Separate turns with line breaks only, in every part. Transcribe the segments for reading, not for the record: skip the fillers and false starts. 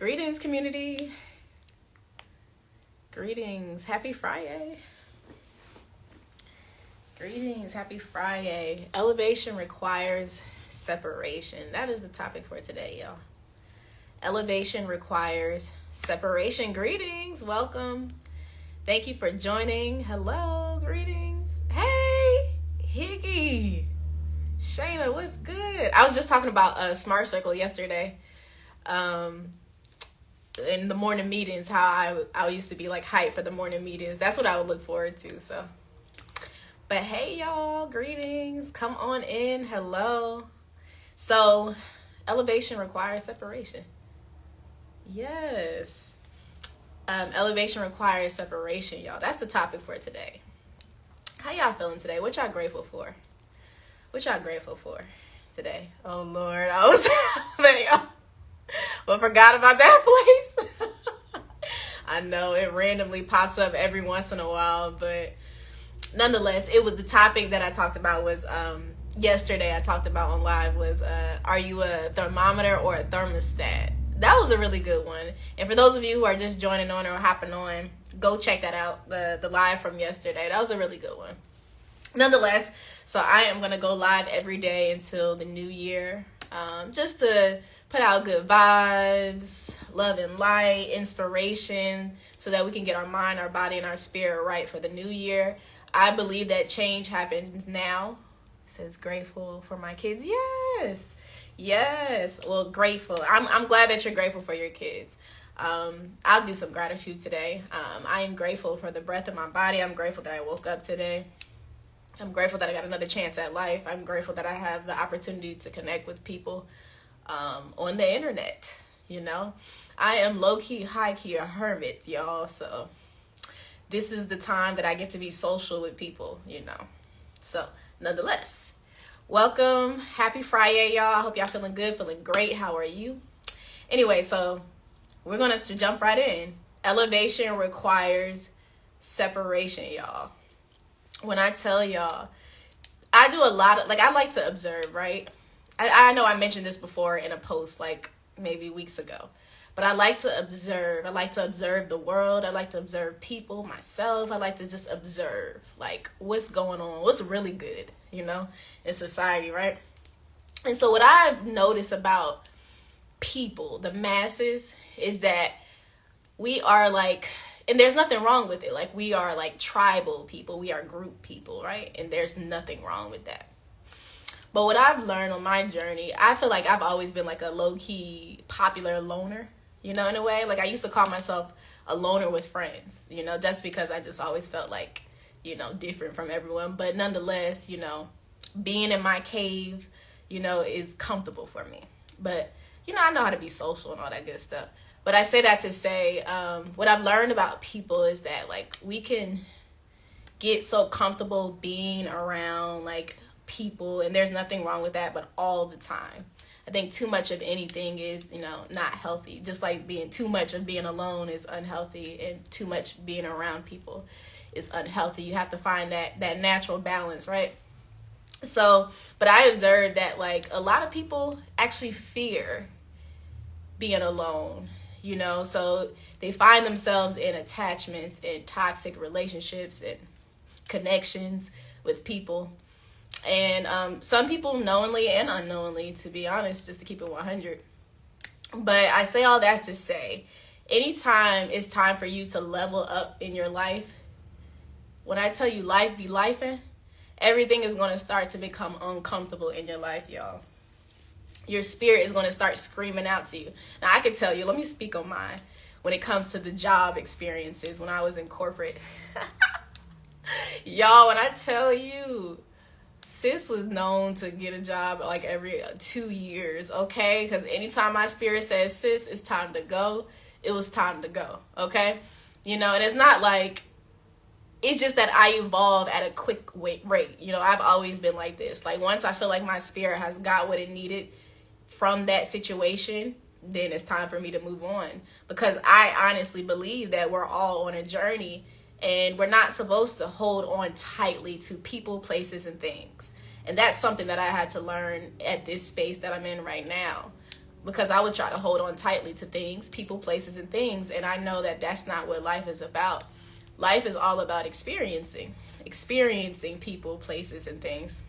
Greetings, community. Greetings. Happy Friday. Greetings. Happy Friday. Elevation requires separation. That is the topic for today, y'all. Elevation requires separation. Greetings. Welcome. Thank you for joining. Hello. Greetings. Hey, Higgy. Shayna, what's good? I was just talking about Smart Circle yesterday. In the morning meetings, how I used to be like hyped for the morning meetings. That's what I would look forward to. So, but hey, y'all, greetings. Come on in. Hello. So, elevation requires separation. Yes. Elevation requires separation, y'all. That's the topic for today. How y'all feeling today? What y'all grateful for? What y'all grateful for today? Oh Lord, I was man, but forgot about that place. I know it randomly pops up every once in a while, but nonetheless, it was the topic that I talked about was yesterday. I talked about on live was are you a thermometer or a thermostat? That was a really good one. And for those of you who are just joining on or hopping on, go check that out. The live from yesterday. That was a really good one. Nonetheless, so I am going to go live every day until the new year, just to put out good vibes, love and light, inspiration, so that we can get our mind, our body, and our spirit right for the new year. I believe that change happens now. It says grateful for my kids. Yes. Well, grateful. I'm glad that you're grateful for your kids. I'll do some gratitude today. I am grateful for the breath in my body. I'm grateful that I woke up today. I'm grateful that I got another chance at life. I'm grateful that I have the opportunity to connect with people on the internet. You know, I am low-key, high-key a hermit, y'all. So this is the time that I get to be social with people, you know. So nonetheless, welcome. Happy Friday, y'all. I hope y'all feeling good, feeling great. How are you? Anyway, so we're going to jump right in. Elevation requires separation, y'all. When I tell y'all, I do a lot of, I like to observe, right? I know I mentioned this before in a post, maybe weeks ago. But I like to observe. I like to observe the world. I like to observe people, myself. I like to just observe, what's going on, what's really good, in society, right? And so what I've noticed about people, the masses, is that we are and there's nothing wrong with it. We are tribal people. We are group people, right? And there's nothing wrong with that. But what I've learned on my journey, I feel like I've always been a low-key popular loner, in a way. I used to call myself a loner with friends, just because I just always felt different from everyone. But nonetheless, being in my cave, is comfortable for me. But, I know how to be social and all that good stuff. But I say that to say, what I've learned about people is that, we can get so comfortable being around, people, and there's nothing wrong with that, but all the time. I think too much of anything is, not healthy. Just like too much of being alone is unhealthy, and too much being around people is unhealthy. You have to find that natural balance, right? So, but I observed that, a lot of people actually fear being alone. So they find themselves in attachments and toxic relationships and connections with people. And some people knowingly and unknowingly, to be honest, just to keep it 100. But I say all that to say, anytime it's time for you to level up in your life, when I tell you life be lifing, everything is going to start to become uncomfortable in your life, y'all. Your spirit is going to start screaming out to you. Now, I can tell you, let me speak on mine when it comes to the job experiences when I was in corporate. Y'all, when I tell you, sis was known to get a job every 2 years, okay? Because anytime my spirit says, sis, it's time to go, it was time to go, okay? And it's not it's just that I evolve at a quick rate. I've always been like this. Once I feel like my spirit has got what it needed from that situation, then it's time for me to move on. Because I honestly believe that we're all on a journey, and we're not supposed to hold on tightly to people, places, and things. And that's something that I had to learn at this space that I'm in right now. because I would try to hold on tightly to things, people, places, and things. And I know that that's not what life is about. Life is all about experiencing people, places, and things.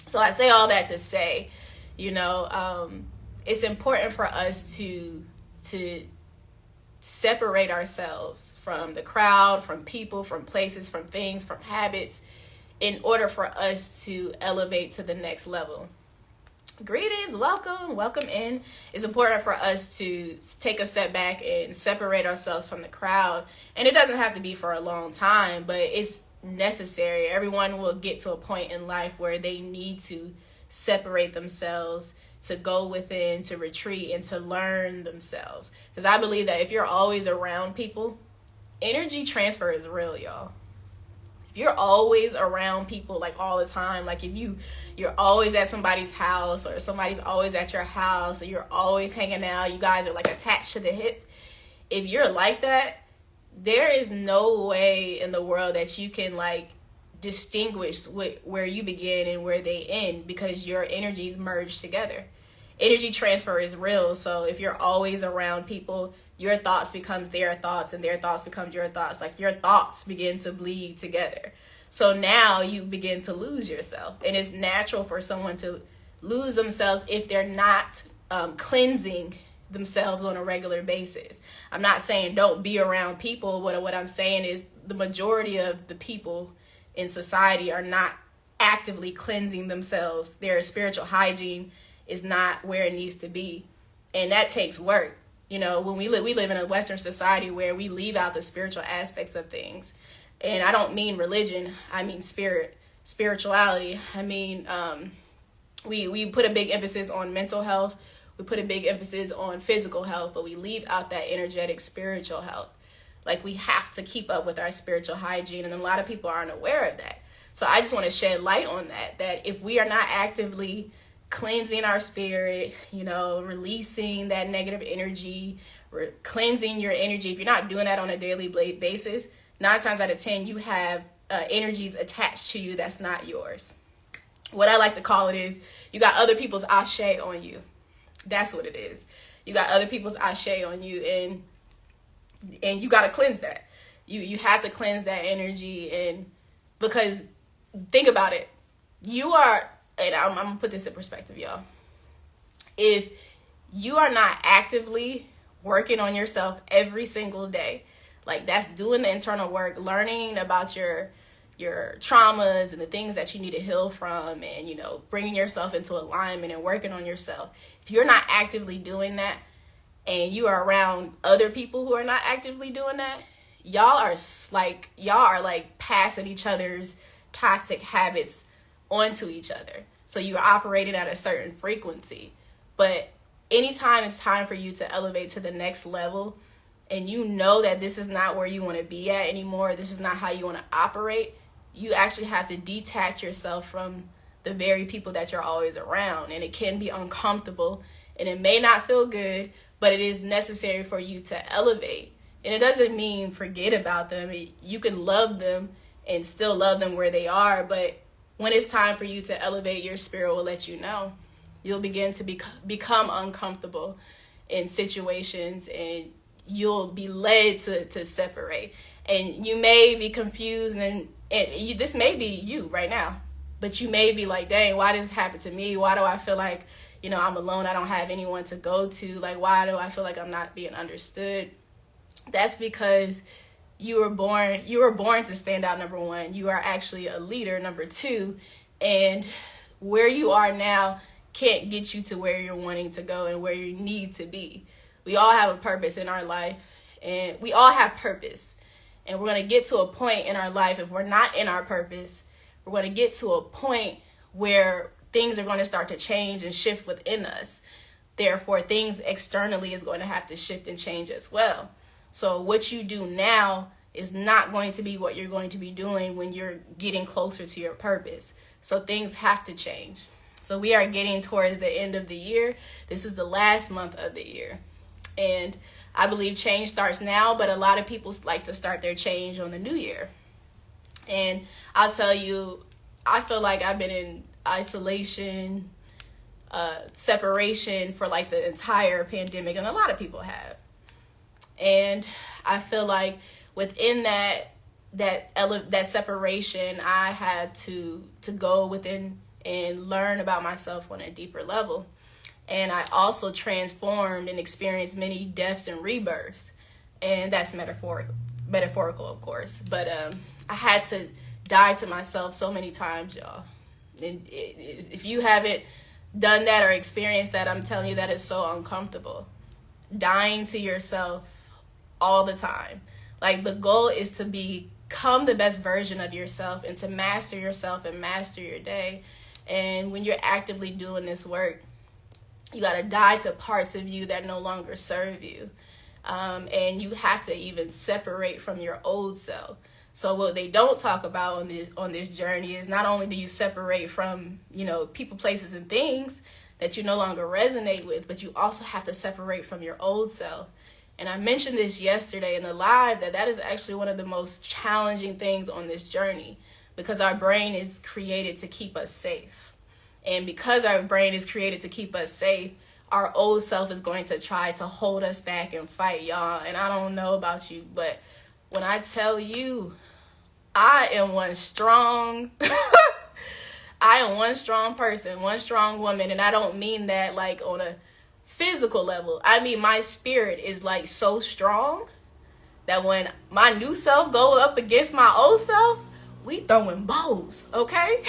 So I say all that to say, it's important for us to separate ourselves from the crowd, from people, from places, from things, from habits, in order for us to elevate to the next level. Greetings, welcome in. It's important for us to take a step back and separate ourselves from the crowd. And it doesn't have to be for a long time, but it's necessary. Everyone will get to a point in life where they need to separate themselves, to go within, to retreat, and to learn themselves. Because I believe that if you're always around people, energy transfer is real, y'all. If you're always around people, like all the time, like if you're always at somebody's house, or somebody's always at your house, or you're always hanging out, you guys are like attached to the hip. If you're like that, there is no way in the world that you can like distinguish where you begin and where they end, because your energies merge together. Energy transfer is real. So if you're always around people, your thoughts becomes their thoughts, and their thoughts becomes your thoughts. Like your thoughts begin to bleed together. So now you begin to lose yourself. And it's natural for someone to lose themselves if they're not cleansing themselves on a regular basis. I'm not saying don't be around people. What I'm saying is the majority of the people in society are not actively cleansing themselves. Their spiritual hygiene is not where it needs to be. And that takes work. When we live in a Western society where we leave out the spiritual aspects of things. And I don't mean religion, I mean spirituality. I mean, we put a big emphasis on mental health. We put a big emphasis on physical health, but we leave out that energetic spiritual health. Like we have to keep up with our spiritual hygiene, and a lot of people aren't aware of that. So I just want to shed light on that if we are not actively cleansing our spirit, releasing that negative energy, cleansing your energy, if you're not doing that on a daily basis, 9 times out of 10, you have energies attached to you that's not yours. What I like to call it is you got other people's ashe on you. That's what it is. You got other people's ashe on you, and you got to cleanse that. You have to cleanse that energy, and because think about it, you are, and I'm gonna put this in perspective, y'all. If you are not actively working on yourself every single day, like that's doing the internal work, learning about your traumas and the things that you need to heal from, and bringing yourself into alignment and working on yourself. If you're not actively doing that, and you are around other people who are not actively doing that, y'all are like passing each other's toxic habits onto each other. So you're operating at a certain frequency. But anytime it's time for you to elevate to the next level, and you know that this is not where you want to be at anymore, this is not how you want to operate, you actually have to detach yourself from the very people that you're always around. And it can be uncomfortable, and it may not feel good, but it is necessary for you to elevate. And it doesn't mean forget about them. You can love them and still love them where they are, but when it's time for you to elevate, your spirit will let you know. You'll begin to become uncomfortable in situations, and you'll be led to separate. And you may be confused, and this may be you right now, but you may be like, dang, why does this happen to me? Why do I feel like, I'm alone? I don't have anyone to go to. Like, why do I feel like I'm not being understood? That's because you were born to stand out, number one. You are actually a leader, number two. And where you are now can't get you to where you're wanting to go and where you need to be. We all have a purpose in our life, and we all have purpose. And we're going to get to a point in our life, if we're not in our purpose, we're going to get to a point where things are going to start to change and shift within us. Therefore, things externally is going to have to shift and change as well. So what you do now is not going to be what you're going to be doing when you're getting closer to your purpose. So things have to change. So we are getting towards the end of the year. This is the last month of the year. And I believe change starts now, but a lot of people like to start their change on the new year. And I'll tell you, I feel like I've been in isolation separation for like the entire pandemic, and a lot of people have. And I feel like within that separation, I had to go within and learn about myself on a deeper level. And I also transformed and experienced many deaths and rebirths. And that's metaphorical, of course. But I had to die to myself so many times, y'all. And if you haven't done that or experienced that, I'm telling you, that is so uncomfortable. Dying to yourself all the time. Like, the goal is to become the best version of yourself and to master yourself and master your day. And when you're actively doing this work, you got to die to parts of you that no longer serve you. And you have to even separate from your old self. So what they don't talk about on this journey is not only do you separate from, people, places, and things that you no longer resonate with, but you also have to separate from your old self. And I mentioned this yesterday in the live, that is actually one of the most challenging things on this journey, because our brain is created to keep us safe. And because our brain is created to keep us safe, our old self is going to try to hold us back and fight, y'all. And I don't know about you, but when I tell you, I am one strong, I am one strong person, one strong woman. And I don't mean that like on a physical level. I mean, my spirit is like so strong that when my new self go up against my old self, we throwing bows, okay?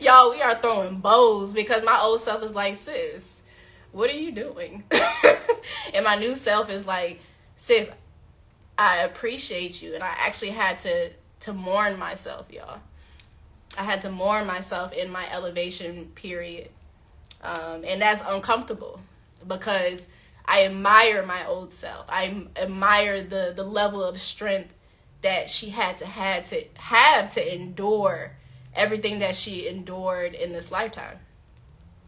Y'all, we are throwing bows, because my old self is like, sis, what are you doing? And my new self is like, sis, I appreciate you. And I actually had to mourn myself, y'all. I had to mourn myself in my elevation period. And that's uncomfortable, because I admire my old self. I admire the level of strength that she had to endure everything that she endured in this lifetime.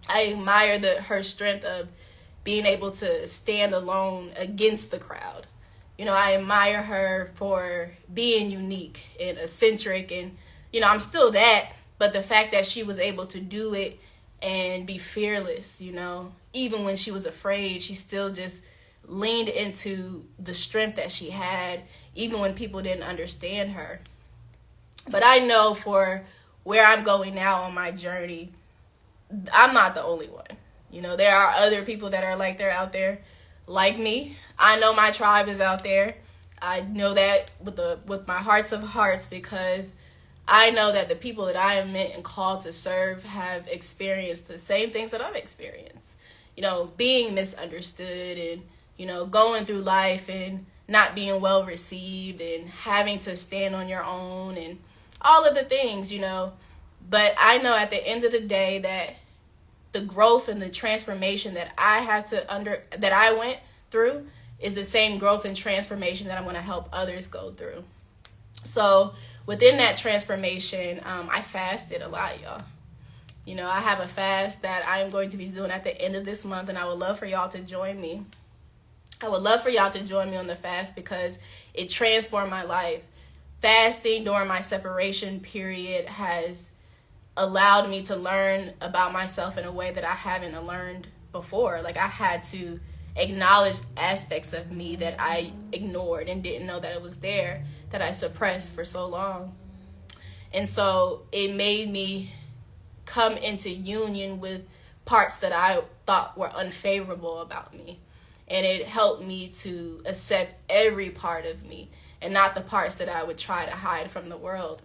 I admire her strength of being able to stand alone against the crowd. I admire her for being unique and eccentric, and I'm still that, but the fact that she was able to do it and be fearless, even when she was afraid, she still just leaned into the strength that she had, even when people didn't understand her. But I know for where I'm going now on my journey, I'm not the only one. There are other people that are like, they're out there like me. I know my tribe is out there. I know that with my hearts of hearts, because I know that the people that I am meant and called to serve have experienced the same things that I've experienced. Being misunderstood and, going through life and not being well received and having to stand on your own and all of the things, But I know at the end of the day that the growth and the transformation that that I went through is the same growth and transformation that I'm going to help others go through. So within that transformation, I fasted a lot, y'all. I have a fast that I'm going to be doing at the end of this month, and I would love for y'all to join me. I would love for y'all to join me on the fast, because it transformed my life. Fasting during my separation period has allowed me to learn about myself in a way that I haven't learned before. Like, I had to acknowledge aspects of me that I ignored and didn't know that it was there, that I suppressed for so long. And so it made me come into union with parts that I thought were unfavorable about me. And it helped me to accept every part of me and not the parts that I would try to hide from the world.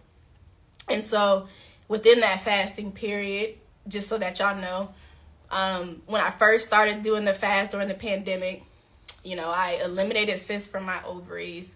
And so within that fasting period, just so that y'all know, when I first started doing the fast during the pandemic, I eliminated cysts from my ovaries.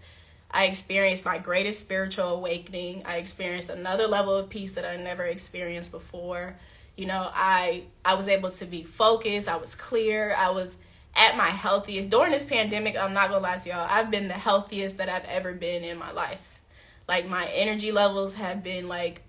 I experienced my greatest spiritual awakening. I experienced another level of peace that I never experienced before. I was able to be focused. I was clear. I was at my healthiest. During this pandemic, I'm not gonna lie to y'all, I've been the healthiest that I've ever been in my life. Like, my energy levels have been like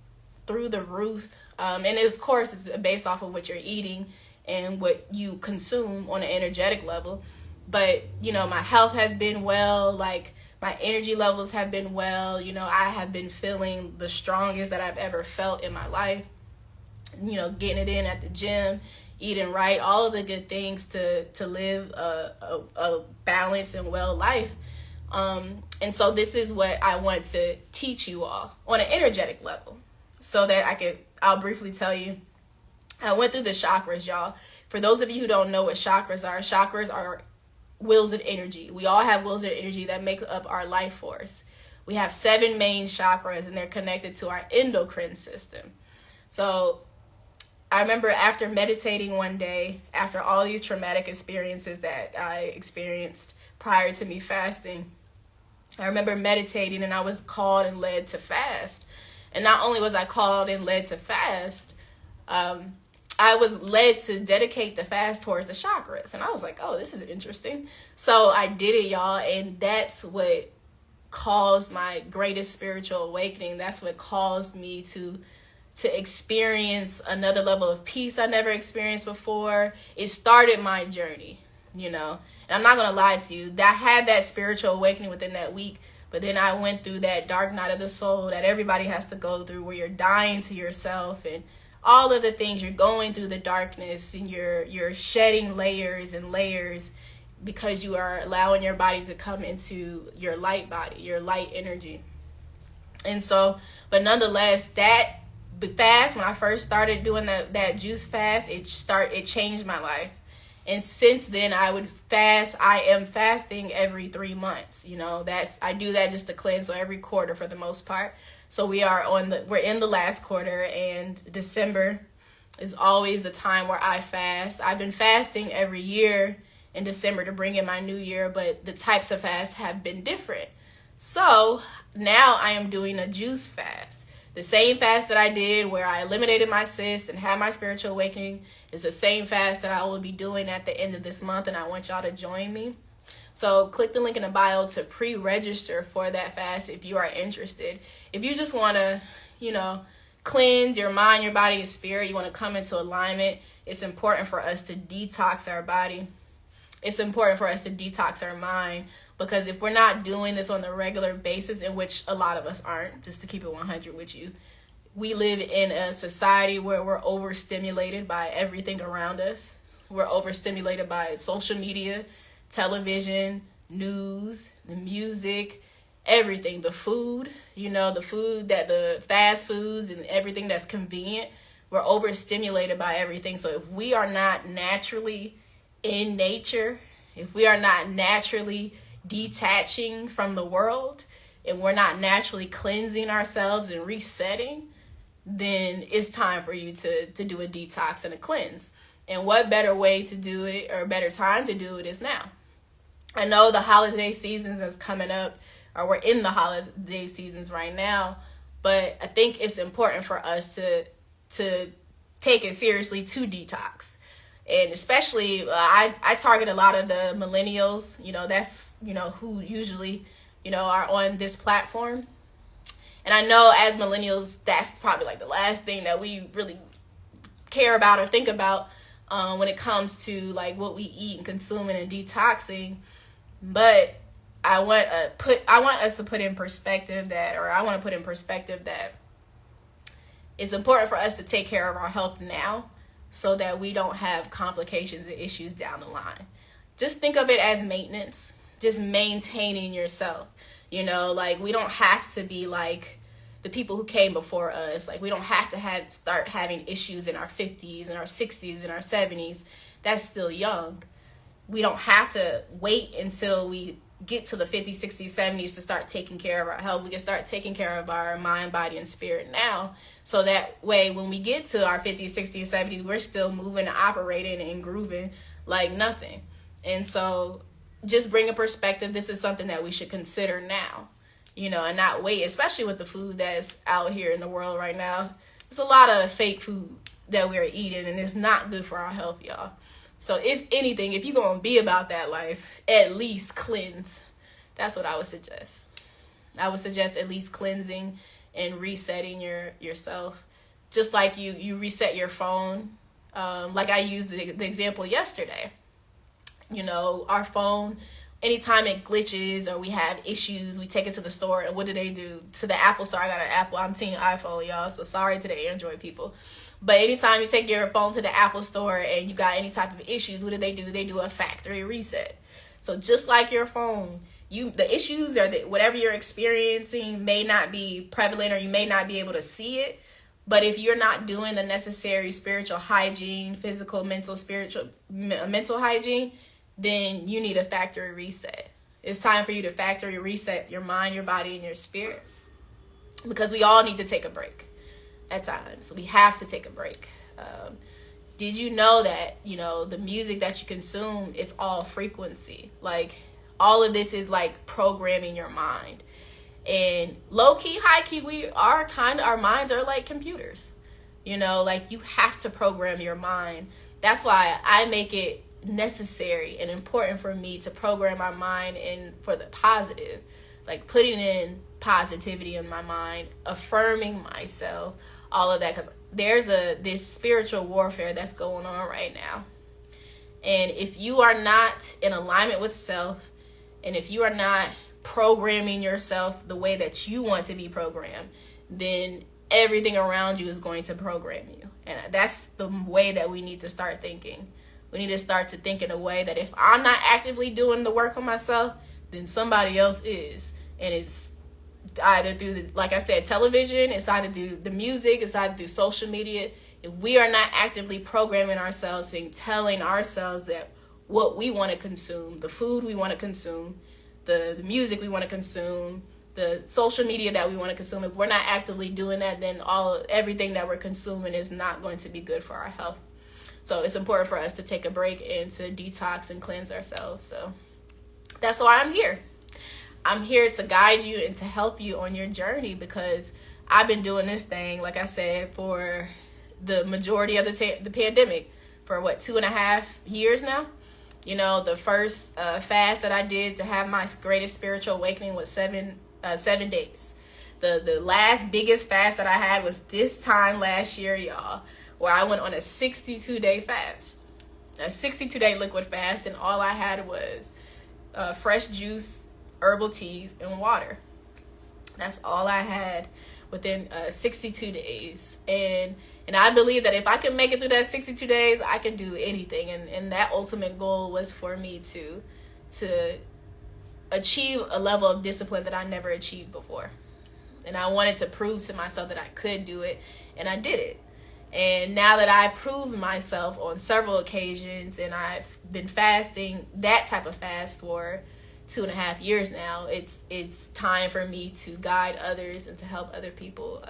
through the roof. And of course, it's based off of what you're eating and what you consume on an energetic level. But, my health has been well. Like, my energy levels have been well. I have been feeling the strongest that I've ever felt in my life. getting it in at the gym, eating right, all of the good things to live a balanced and well life. And so this is what I want to teach you all on an energetic level, so that I'll briefly tell you. I went through the chakras, y'all. For those of you who don't know what chakras are wheels of energy. We all have wheels of energy that make up our life force. We have 7 main chakras, and they're connected to our endocrine system. So I remember after meditating one day, after all these traumatic experiences that I experienced prior to me fasting, I remember meditating, and I was called and led to fast. And not only was I called and led to fast, I was led to dedicate the fast towards the chakras. And I was like, oh, this is interesting. So I did it, y'all. And that's what caused my greatest spiritual awakening. That's what caused me to experience another level of peace I never experienced before. It started my journey, And I'm not going to lie to you. I had that spiritual awakening within that week. But then I went through that dark night of the soul that everybody has to go through, where you're dying to yourself and all of the things. You're going through the darkness, and you're shedding layers and layers, because you are allowing your body to come into your light body, your light energy. And so, but nonetheless, that fast, when I first started doing that juice fast, it changed my life. And since then, I am fasting every 3 months. I do that just to cleanse, so every quarter for the most part. So we're in the last quarter, and December is always the time where I fast. I've been fasting every year in December to bring in my new year, but the types of fasts have been different. So now I am doing a juice fast. The same fast that I did where I eliminated my cyst and had my spiritual awakening is the same fast that I will be doing at the end of this month, and I want y'all to join me. So click the link in the bio to pre-register for that fast if you are interested. If you just want to, cleanse your mind, your body, and spirit, you want to come into alignment, it's important for us to detox our body. It's important for us to detox our mind, because if we're not doing this on a regular basis, in which a lot of us aren't, just to keep it 100 with you, we live in a society where we're overstimulated by everything around us. We're overstimulated by social media, television, news, the music, everything, the food, the fast foods and everything that's convenient. We're overstimulated by everything. So if we are not naturally in nature, if we are not naturally detaching from the world, and we're not naturally cleansing ourselves and resetting, then it's time for you to do a detox and a cleanse. And what better way to do it, or better time to do it, is now. I know the holiday seasons is coming up, or we're in the holiday seasons right now, but I think it's important for us to take it seriously to detox. And especially, I target a lot of the millennials, that's, who usually, are on this platform. And I know as millennials, that's probably like the last thing that we really care about or think about when it comes to like what we eat and consuming and detoxing. But I want us to put in perspective that it's important for us to take care of our health now, so that we don't have complications and issues down the line. Just think of it as maintenance, just maintaining yourself. Like, we don't have to be like the people who came before us. Like, we don't have to start having issues in our 50s and our 60s and our 70s. That's still young. We don't have to wait until we get to the 50s, 60s, 70s to start taking care of our health. We can start taking care of our mind, body, and spirit now. So that way, when we get to our 50s, 60s, 70s, we're still moving and operating and grooving like nothing. And so just bring a perspective. This is something that we should consider now, and not wait, especially with the food that's out here in the world right now. There's a lot of fake food that we're eating, and it's not good for our health, y'all. So if anything, if you're going to be about that life, at least cleanse. That's what I would suggest. I would suggest at least cleansing and resetting yourself. Just like you reset your phone. Like I used the example yesterday. Our phone, anytime it glitches or we have issues, we take it to the store, and what do? To the Apple store. I got an Apple. I'm team iPhone, y'all. So sorry to the Android people. But anytime you take your phone to the Apple store and you got any type of issues, what do? They do a factory reset. So just like your phone, the issues or whatever you're experiencing may not be prevalent, or you may not be able to see it. But if you're not doing the necessary spiritual hygiene, physical, mental, spiritual, mental hygiene, then you need a factory reset. It's time for you to factory reset your mind, your body, and your spirit. Because we all need to take a break at times. We have to take a break. Did you know that, the music that you consume is all frequency? Like, all of this is like programming your mind. And low key, high key, our minds are like computers. Like, you have to program your mind. That's why I make it necessary and important for me to program my mind in for the positive, like putting in positivity in my mind, affirming myself, all of that, because there's this spiritual warfare that's going on right now. And if you are not in alignment with self, and if you are not programming yourself the way that you want to be programmed, then everything around you is going to program you. And that's the way that we need to start thinking. We need to start to think in a way that if I'm not actively doing the work on myself, then somebody else is. And it's either through, like I said, television, it's either through the music, it's either through social media. If we are not actively programming ourselves and telling ourselves that what we want to consume, the food we want to consume, the music we want to consume, the social media that we want to consume, if we're not actively doing that, then everything that we're consuming is not going to be good for our health. So it's important for us to take a break and to detox and cleanse ourselves. So that's why I'm here. I'm here to guide you and to help you on your journey, because I've been doing this thing, like I said, for the majority of the pandemic, for 2.5 years now. The first fast that I did to have my greatest spiritual awakening was 7 days. The last biggest fast that I had was this time last year, y'all, where I went on a 62-day fast, a 62-day liquid fast, and all I had was fresh juice, herbal teas, and water. That's all I had within 62 days. And I believe that if I can make it through that 62 days, I can do anything. And that ultimate goal was for me to achieve a level of discipline that I never achieved before. And I wanted to prove to myself that I could do it, and I did it. And now that I proved myself on several occasions, and I've been fasting that type of fast for 2.5 years now, it's time for me to guide others and to help other people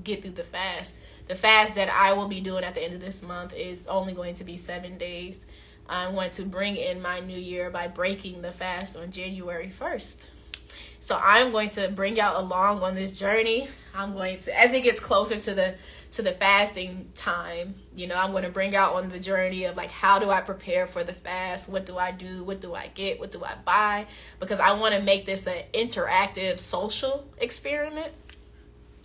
get through the fast. The fast that I will be doing at the end of this month is only going to be 7 days. I'm going to bring in my new year by breaking the fast on January 1st. So I'm going to bring y'all along on this journey. I'm going to, as it gets closer to the fasting time, I'm going to bring out on the journey of like, how do I prepare for the fast? What do I do? What do I get? What do I buy? Because I want to make this an interactive social experiment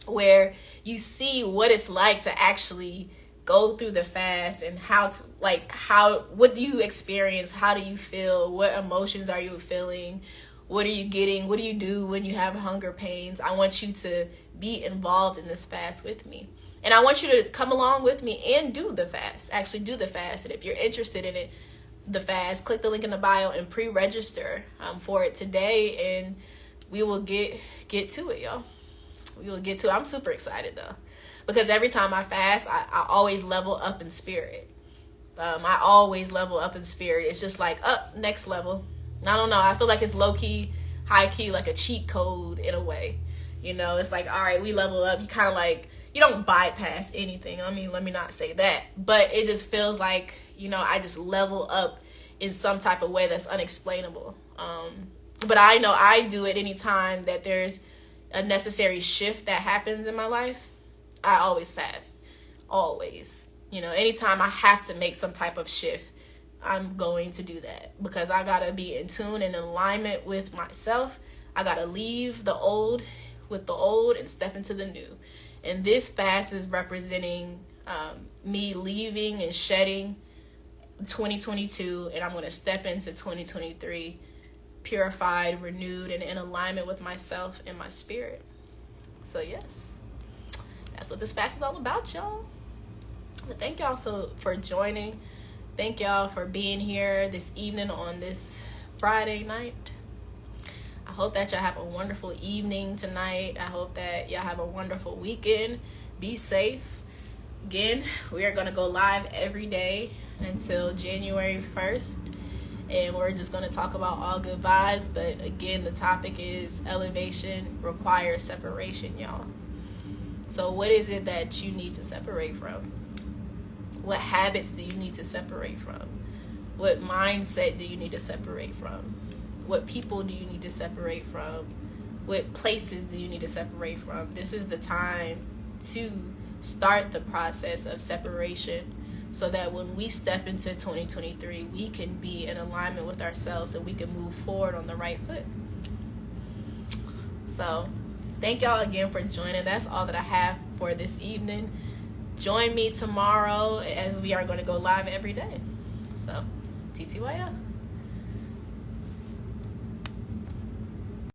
where you see what it's like to actually go through the fast, and what do you experience? How do you feel? What emotions are you feeling? What are you getting? What do you do when you have hunger pains? I want you to be involved in this fast with me. And I want you to come along with me and do the fast. Actually do the fast. And if you're interested in it, the fast, click the link in the bio and pre-register for it today. And we will get to it, y'all. We will get to it. I'm super excited, though. Because every time I fast, I always level up in spirit. I always level up in spirit. It's just like, up, next level. I don't know. I feel like it's low-key, high-key, like a cheat code in a way. It's like, all right, we level up. You kind of like, you don't bypass anything. I mean, let me not say that. But it just feels like, I just level up in some type of way that's unexplainable. But I know I do it anytime that there's a necessary shift that happens in my life. I always fast. Always. Anytime I have to make some type of shift, I'm going to do that, because I got to be in tune and in alignment with myself. I got to leave the old with the old and step into the new. And this fast is representing me leaving and shedding 2022, and I'm going to step into 2023 purified, renewed, and in alignment with myself and my spirit. So yes, that's what this fast is all about, y'all. Thank y'all for joining. Thank y'all for being here this evening on this Friday night. I hope that y'all have a wonderful evening tonight. I hope that y'all have a wonderful weekend. Be safe. Again, we are going to go live every day until January 1st. And we're just going to talk about all good vibes. But again, the topic is elevation requires separation, y'all. So what is it that you need to separate from? What habits do you need to separate from? What mindset do you need to separate from? What people do you need to separate from? What places do you need to separate from? This is the time to start the process of separation so that when we step into 2023, we can be in alignment with ourselves and we can move forward on the right foot. So thank y'all again for joining. That's all that I have for this evening. Join me tomorrow as we are going to go live every day. So, TTYL.